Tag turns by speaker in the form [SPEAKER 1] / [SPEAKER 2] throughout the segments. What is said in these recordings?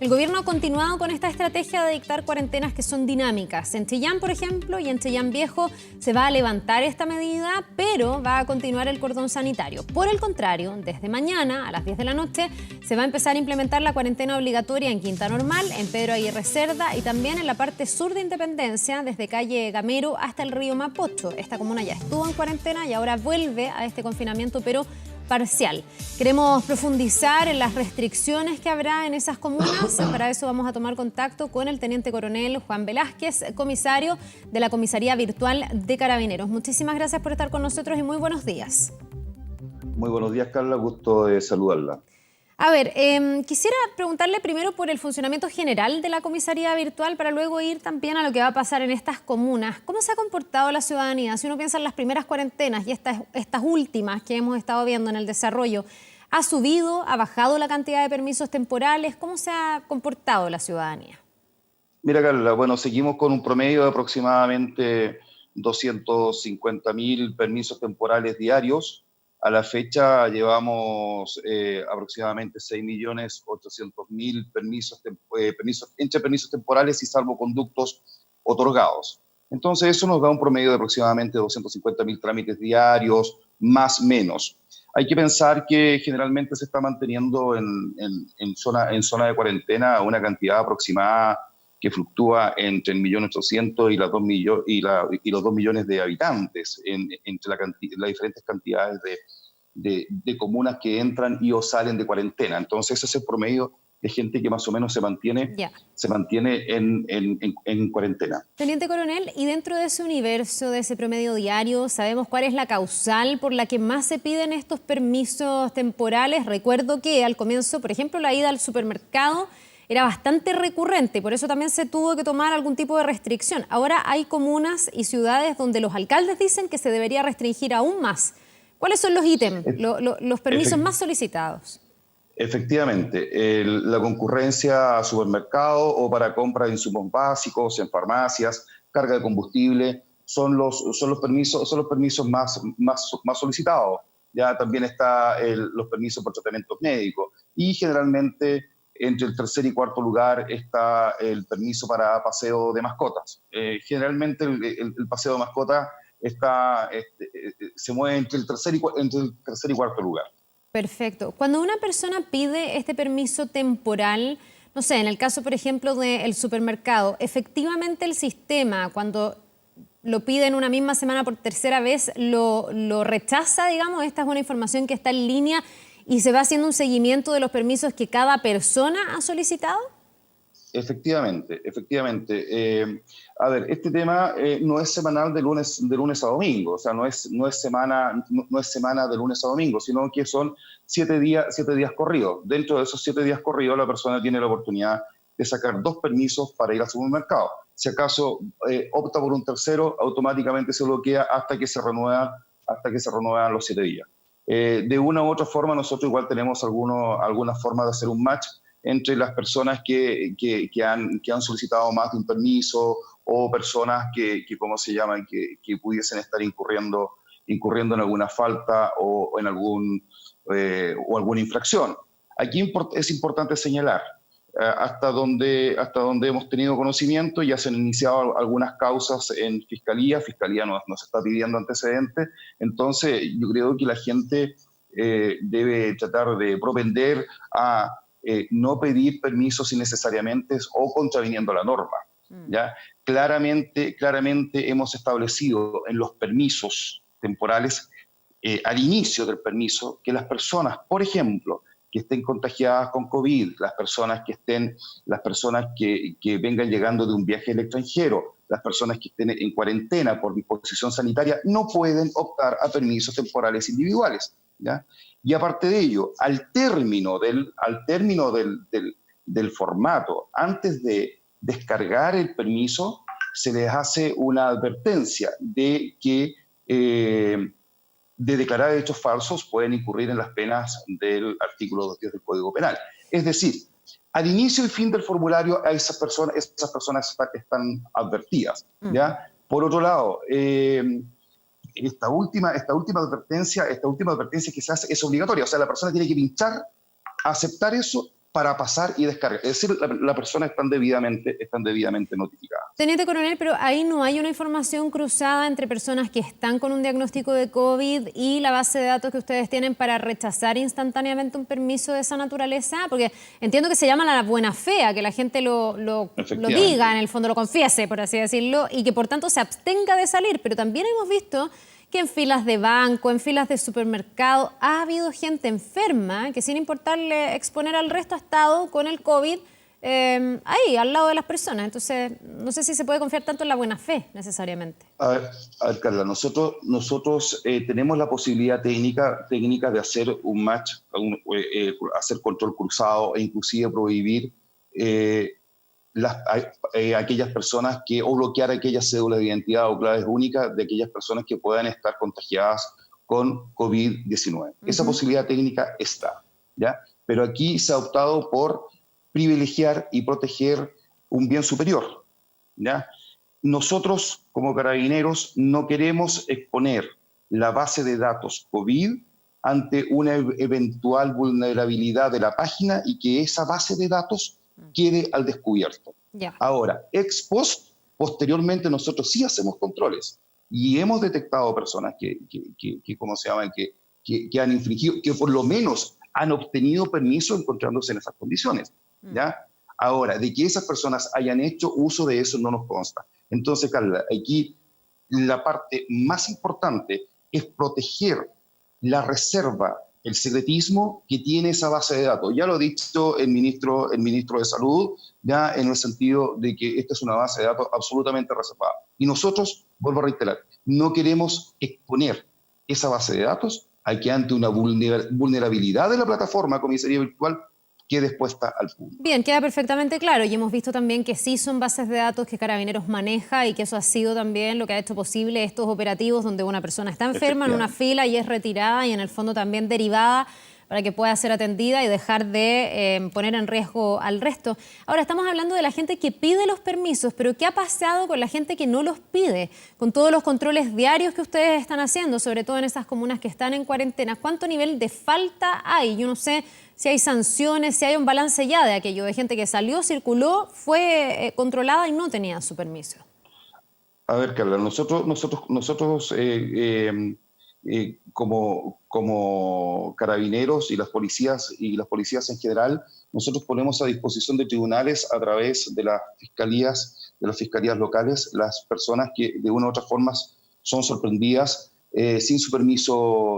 [SPEAKER 1] El gobierno ha continuado con esta estrategia de dictar cuarentenas que son dinámicas. En Chillán, por ejemplo, y en Chillán Viejo se va a levantar esta medida, pero va a continuar el cordón sanitario. Por el contrario, desde mañana a las 10 de la noche se va a empezar a implementar la cuarentena obligatoria en Quinta Normal, en Pedro Aguirre Cerda y también en la parte sur de Independencia, desde calle Gamero hasta el río Mapocho. Esta comuna ya estuvo en cuarentena y ahora vuelve a este confinamiento, pero parcial. Queremos profundizar en las restricciones que habrá en esas comunas. Para eso vamos a tomar contacto con el teniente coronel Juan Velázquez, comisario de la Comisaría Virtual de Carabineros. Muchísimas gracias por estar con nosotros y muy buenos días.
[SPEAKER 2] Muy buenos días, Carla. Gusto de saludarla.
[SPEAKER 1] A ver, quisiera preguntarle primero por el funcionamiento general de la comisaría virtual para luego ir también a lo que va a pasar en estas comunas. ¿Cómo se ha comportado la ciudadanía? Si uno piensa en las primeras cuarentenas y estas últimas que hemos estado viendo en el desarrollo, ¿ha subido, ha bajado la cantidad de permisos temporales? ¿Cómo se ha comportado la ciudadanía?
[SPEAKER 2] Mira, Carla, bueno, seguimos con un promedio de aproximadamente 250.000 permisos temporales diarios. A la fecha llevamos aproximadamente 6.800.000 permisos temporales y salvoconductos otorgados. Entonces eso nos da un promedio de aproximadamente 250.000 trámites diarios, más o menos. Hay que pensar que generalmente se está manteniendo en zona de cuarentena una cantidad aproximada que fluctúa entre 1.800.000 y los 2 millones de habitantes, entre las diferentes cantidades de comunas que entran y o salen de cuarentena. Entonces ese es el promedio de gente que más o menos se mantiene en cuarentena.
[SPEAKER 1] Teniente coronel, y dentro de ese universo, de ese promedio diario, ¿sabemos cuál es la causal por la que más se piden estos permisos temporales? Recuerdo que al comienzo, por ejemplo, la ida al supermercado era bastante recurrente, por eso también se tuvo que tomar algún tipo de restricción. Ahora hay comunas y ciudades donde los alcaldes dicen que se debería restringir aún más. ¿Cuáles son los ítems, los permisos más solicitados?
[SPEAKER 2] Efectivamente, la concurrencia a supermercados o para compra de insumos básicos en farmacias, carga de combustible, son los permisos más solicitados. Ya también están los permisos por tratamientos médicos y generalmente entre el tercer y cuarto lugar está el permiso para paseo de mascotas. Generalmente el paseo de mascotas se mueve entre el tercer y cuarto lugar.
[SPEAKER 1] Perfecto. Cuando una persona pide este permiso temporal, no sé, en el caso, por ejemplo, del supermercado, efectivamente el sistema, cuando lo pide en una misma semana por tercera vez, lo rechaza, digamos. Esta es una información que está en línea y se va haciendo un seguimiento de los permisos que cada persona ha solicitado.
[SPEAKER 2] Efectivamente. A ver, este tema no es semanal de lunes a domingo, o sea, no es semana de lunes a domingo, sino que son 7 días corridos. Dentro de esos 7 días corridos, la persona tiene la oportunidad de sacar 2 permisos para ir al supermercado. Si acaso opta por un tercero, automáticamente se bloquea hasta que se renuevan los 7 días. De una u otra forma, nosotros igual tenemos alguna forma de hacer un match entre las personas que han solicitado más de un permiso o personas que pudiesen estar incurriendo en alguna falta o en alguna infracción. Aquí es importante señalar, hasta donde hemos tenido conocimiento, ya se han iniciado algunas causas en Fiscalía nos está pidiendo antecedentes, entonces yo creo que la gente debe tratar de propender a no pedir permisos innecesariamente o contraviniendo la norma. ¿Ya? Claramente hemos establecido en los permisos temporales, al inicio del permiso, que las personas, por ejemplo, que estén contagiadas con COVID, las personas que vengan llegando de un viaje al extranjero, las personas que estén en cuarentena por disposición sanitaria, no pueden optar a permisos temporales individuales, ¿ya? Y aparte de ello, al término del formato, antes de descargar el permiso, se les hace una advertencia de que de declarar hechos falsos pueden incurrir en las penas del artículo 210 del Código Penal. Es decir, al inicio y fin del formulario a esas personas están advertidas, ¿ya? Por otro lado, esta última advertencia que se hace es obligatoria, o sea, la persona tiene que pinchar, aceptar eso para pasar y descargar. Es decir, la persona están debidamente notificadas.
[SPEAKER 1] Teniente coronel, pero ahí no hay una información cruzada entre personas que están con un diagnóstico de COVID y la base de datos que ustedes tienen para rechazar instantáneamente un permiso de esa naturaleza, porque entiendo que se llama la buena fe, a que la gente lo diga, en el fondo lo confiese, por así decirlo, y que por tanto se abstenga de salir, pero también hemos visto que en filas de banco, en filas de supermercado, ha habido gente enferma que sin importarle exponer al resto ha estado con el COVID ahí, al lado de las personas. Entonces, no sé si se puede confiar tanto en la buena fe, necesariamente.
[SPEAKER 2] A ver, Carla, nosotros tenemos la posibilidad técnica de hacer un match, hacer control cruzado e inclusive prohibir aquellas personas o bloquear aquellas cédulas de identidad o claves únicas de aquellas personas que puedan estar contagiadas con COVID-19. Esa posibilidad técnica está, ¿ya? Pero aquí se ha optado por privilegiar y proteger un bien superior, ¿ya? Nosotros, como carabineros, no queremos exponer la base de datos COVID ante una eventual vulnerabilidad de la página y que esa base de datos quede al descubierto.
[SPEAKER 1] Yeah.
[SPEAKER 2] Ahora, ex post, posteriormente nosotros sí hacemos controles y hemos detectado personas ¿cómo se llaman? Que han infringido, que por lo menos han obtenido permiso encontrándose en esas condiciones, ¿ya? Ahora, de que esas personas hayan hecho uso de eso no nos consta. Entonces, Carla, aquí la parte más importante es proteger la reserva, el secretismo que tiene esa base de datos. Ya lo ha dicho el ministro de Salud, ya en el sentido de que esta es una base de datos absolutamente reservada. Y nosotros, vuelvo a reiterar, no queremos exponer esa base de datos a que ante una vulnerabilidad de la plataforma comisaría virtual quede expuesta al público.
[SPEAKER 1] Bien, queda perfectamente claro y hemos visto también que sí son bases de datos que Carabineros maneja y que eso ha sido también lo que ha hecho posible estos operativos donde una persona está enferma en una fila y es retirada y en el fondo también derivada para que pueda ser atendida y dejar de poner en riesgo al resto. Ahora, estamos hablando de la gente que pide los permisos, pero ¿qué ha pasado con la gente que no los pide? Con todos los controles diarios que ustedes están haciendo, sobre todo en esas comunas que están en cuarentena, ¿cuánto nivel de falta hay? Yo no sé si hay sanciones, si hay un balance ya de aquello, de gente que salió, circuló, fue controlada y no tenía su permiso.
[SPEAKER 2] A ver, Carla, nosotros como carabineros y las policías en general, nosotros ponemos a disposición de tribunales a través de las fiscalías locales, las personas que de una u otra forma son sorprendidas sin su permiso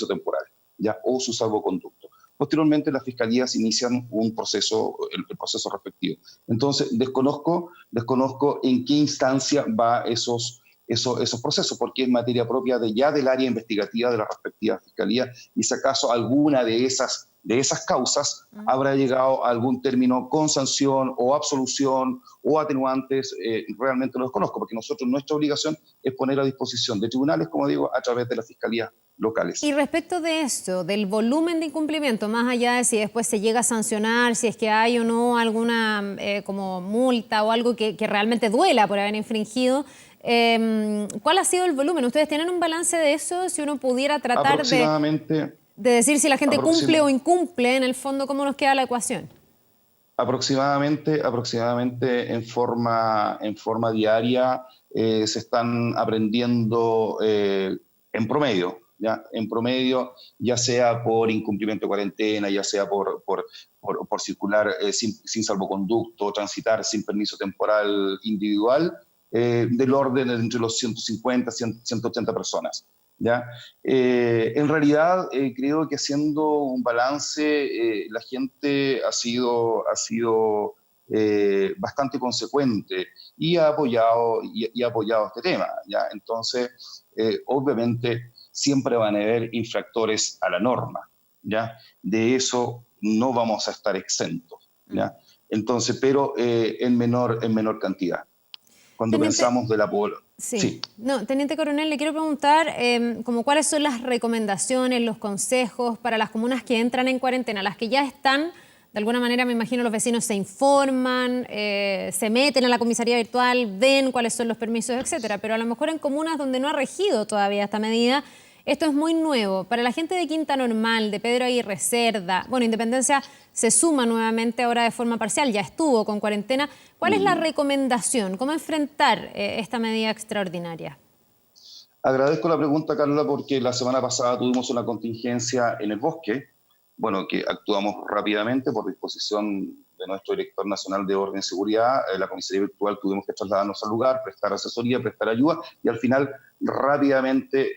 [SPEAKER 2] temporal, ¿ya? O su salvoconducto. Posteriormente, las fiscalías inician un proceso, el proceso respectivo. Entonces, desconozco en qué instancia va esos procesos, porque es materia propia del área investigativa de la respectiva fiscalía, y si acaso alguna de esas causas habrá llegado a algún término con sanción o absolución o atenuantes, realmente lo desconozco, porque nuestra obligación es poner a disposición de tribunales, como digo, a través de las fiscalías locales.
[SPEAKER 1] Y respecto de esto, del volumen de incumplimiento, más allá de si después se llega a sancionar, si es que hay o no alguna como multa o algo que realmente duela por haber infringido, ¿cuál ha sido el volumen? ¿Ustedes tienen un balance de eso? Si uno pudiera tratar de decir si la gente cumple o incumple, en el fondo, ¿cómo nos queda la ecuación?
[SPEAKER 2] Aproximadamente en forma diaria se están aprendiendo en promedio. En promedio, ya sea por incumplimiento de cuarentena, ya sea por circular sin salvoconducto, transitar sin permiso temporal individual, del orden entre los 150 y 180 personas. ¿Ya? En realidad, creo que haciendo un balance, la gente ha sido bastante consecuente y ha apoyado este tema, ¿ya? Entonces, obviamente, siempre van a haber infractores a la norma, ¿ya? De eso no vamos a estar exentos, ¿ya? Entonces, pero en menor cantidad. Cuando pensamos de la población.
[SPEAKER 1] Sí. No, Teniente Coronel, le quiero preguntar como cuáles son las recomendaciones, los consejos para las comunas que entran en cuarentena, las que ya están. De alguna manera, me imagino, los vecinos se informan, se meten a la comisaría virtual, ven cuáles son los permisos, etcétera. Pero a lo mejor en comunas donde no ha regido todavía esta medida Esto es muy nuevo. Para la gente de Quinta Normal, de Pedro Aguirre Cerda, bueno, Independencia se suma nuevamente ahora de forma parcial, ya estuvo con cuarentena. ¿Cuál es la recomendación? ¿Cómo enfrentar esta medida extraordinaria?
[SPEAKER 2] Agradezco la pregunta, Carla, porque la semana pasada tuvimos una contingencia en el bosque, bueno, que actuamos rápidamente por disposición de nuestro director nacional de Orden y Seguridad. La comisaría virtual tuvimos que trasladarnos al lugar, prestar asesoría, prestar ayuda, y al final rápidamente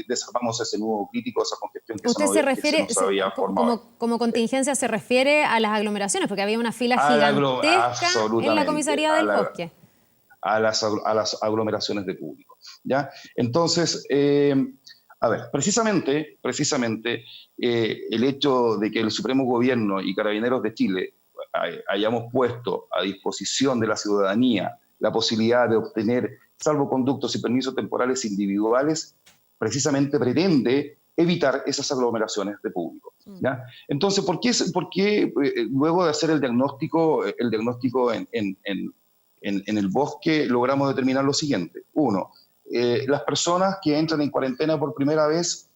[SPEAKER 2] desarmamos ese nudo crítico, esa congestión
[SPEAKER 1] ¿Usted se
[SPEAKER 2] que se
[SPEAKER 1] refiere,
[SPEAKER 2] nos había formado.
[SPEAKER 1] como contingencia, se refiere a las aglomeraciones? Porque había una fila gigantesca en la
[SPEAKER 2] Absolutamente,
[SPEAKER 1] comisaría del Bosque.
[SPEAKER 2] a las aglomeraciones de público, ¿ya? Entonces, a ver, precisamente el hecho de que el Supremo Gobierno y Carabineros de Chile hayamos puesto a disposición de la ciudadanía la posibilidad de obtener salvoconductos y permisos temporales individuales, precisamente pretende evitar esas aglomeraciones de público, ¿ya? Entonces, ¿por qué luego de hacer el diagnóstico en el bosque logramos determinar lo siguiente? Uno, las personas que entran en cuarentena por primera vez,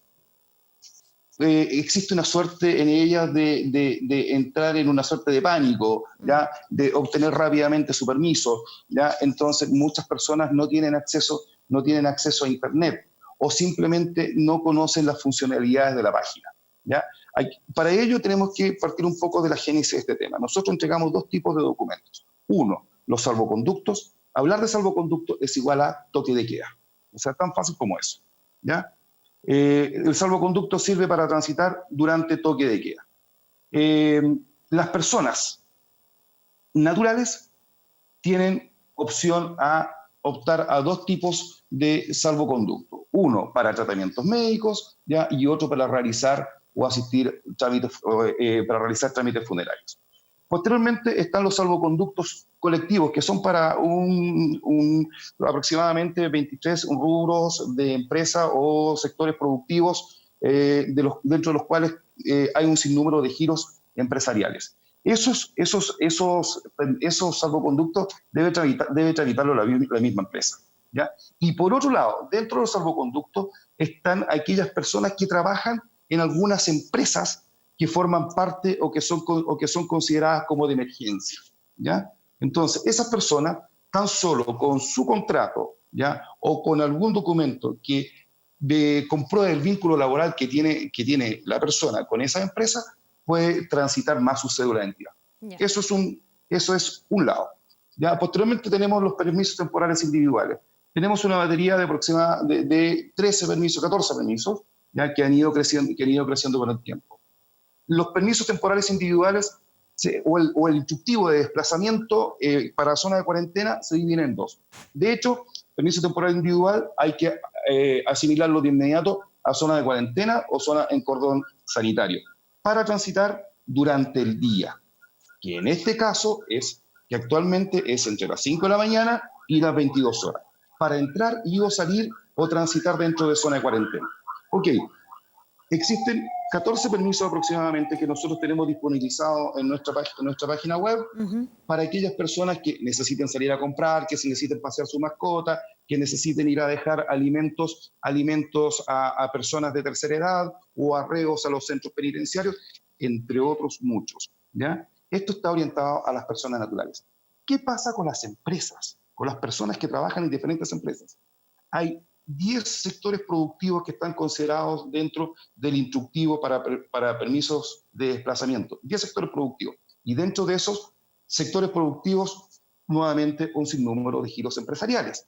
[SPEAKER 2] existe una suerte en ellas de entrar en una suerte de pánico, ¿ya? De obtener rápidamente su permiso, ¿ya? Entonces muchas personas no tienen acceso a Internet o simplemente no conocen las funcionalidades de la página, ¿ya? Para ello tenemos que partir un poco de la génesis de este tema. Nosotros entregamos dos tipos de documentos. Uno, los salvoconductos. Hablar de salvoconducto es igual a toque de queda. O sea, tan fácil como eso, ¿ya? El salvoconducto sirve para transitar durante toque de queda. Las personas naturales tienen opción a optar a dos tipos de salvoconducto. Uno para tratamientos médicos, ¿ya? Y otro para realizar o asistir para realizar trámites funerarios. Posteriormente están los salvoconductos colectivos, que son para aproximadamente 23 rubros de empresa o sectores productivos, dentro de los cuales hay un sinnúmero de giros empresariales. Esos salvoconductos debe tramitarlo la misma empresa, ¿ya? Y por otro lado, dentro de los salvoconductos están aquellas personas que trabajan en algunas empresas que forman parte o que son consideradas como de emergencia, ¿ya? Entonces, esas personas, tan solo con su contrato, ¿ya? O con algún documento que compruebe el vínculo laboral que tiene la persona con esa empresa, puede transitar más su cédula de identidad. Yeah. Eso es un lado, ¿ya? Posteriormente tenemos los permisos temporales individuales. Tenemos una batería de 13 permisos, 14 permisos, ¿ya? Que han ido creciendo con el tiempo. Los permisos temporales individuales o el instructivo de desplazamiento para zona de cuarentena se dividen en dos. De hecho, permiso temporal individual hay que asimilarlo de inmediato a zona de cuarentena o zona en cordón sanitario para transitar durante el día, que en este caso que actualmente es entre las 5 de la mañana y las 22 horas, para entrar y o salir o transitar dentro de zona de cuarentena. Ok. Existen 14 permisos aproximadamente que nosotros tenemos disponibilizados en nuestra página web para aquellas personas que necesiten salir a comprar, que se necesiten pasear su mascota, que necesiten ir a dejar alimentos a personas de tercera edad o a reos a los centros penitenciarios, entre otros muchos, ¿ya? Esto está orientado a las personas naturales. ¿Qué pasa con las empresas, con las personas que trabajan en diferentes empresas? Hay 10 sectores productivos que están considerados dentro del instructivo para permisos de desplazamiento. 10 sectores productivos. Y dentro de esos sectores productivos, nuevamente, un sinnúmero de giros empresariales.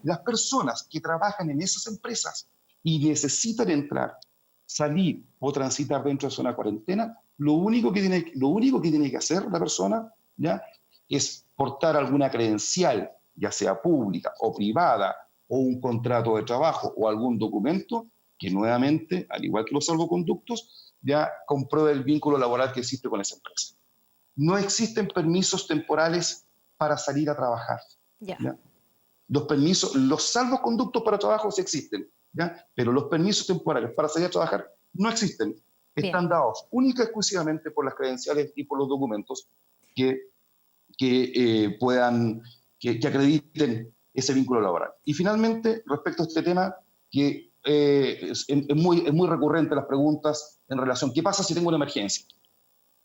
[SPEAKER 2] Las personas que trabajan en esas empresas y necesitan entrar, salir o transitar dentro de zona de cuarentena, lo único que tiene que hacer la persona, ¿ya? Es portar alguna credencial, ya sea pública o privada, o un contrato de trabajo o algún documento que nuevamente, al igual que los salvoconductos, ya compruebe el vínculo laboral que existe con esa empresa. No existen permisos temporales para salir a trabajar. ¿Ya? Los salvoconductos para trabajo sí existen, ¿ya? Pero los permisos temporales para salir a trabajar no existen. Están dados única y exclusivamente por las credenciales y por los documentos que acrediten ese vínculo laboral. Y finalmente, respecto a este tema, que es muy recurrente las preguntas en relación, ¿qué pasa si tengo una emergencia?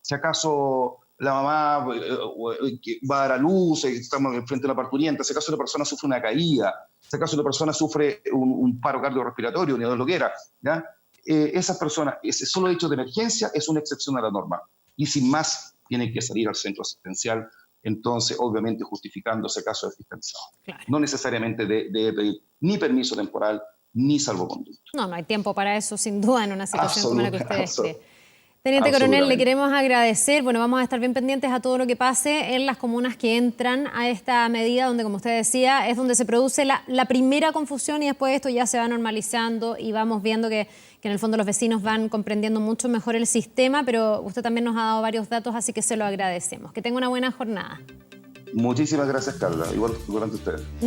[SPEAKER 2] Si acaso la mamá va a dar a luz, estamos frente a la parturienta, si acaso la persona sufre una caída, si acaso la persona sufre un paro cardiorrespiratorio, ni Dios lo quiera, ¿ya? Esas personas, ese solo hecho de emergencia es una excepción a la norma. Y sin más, tienen que salir al centro asistencial, entonces, obviamente, justificando ese caso de asistenciado.
[SPEAKER 1] Claro.
[SPEAKER 2] No necesariamente debe pedir ni permiso temporal, ni salvoconducto.
[SPEAKER 1] No hay tiempo para eso, sin duda, en una situación como la que usted describe. Teniente
[SPEAKER 2] Absolutamente.
[SPEAKER 1] Coronel, le queremos agradecer. Bueno, vamos a estar bien pendientes a todo lo que pase en las comunas que entran a esta medida, donde, como usted decía, es donde se produce la primera confusión y después esto ya se va normalizando y vamos viendo que en el fondo los vecinos van comprendiendo mucho mejor el sistema, pero usted también nos ha dado varios datos, así que se lo agradecemos. Que tenga una buena jornada.
[SPEAKER 2] Muchísimas gracias, Carla. Igual durante ustedes.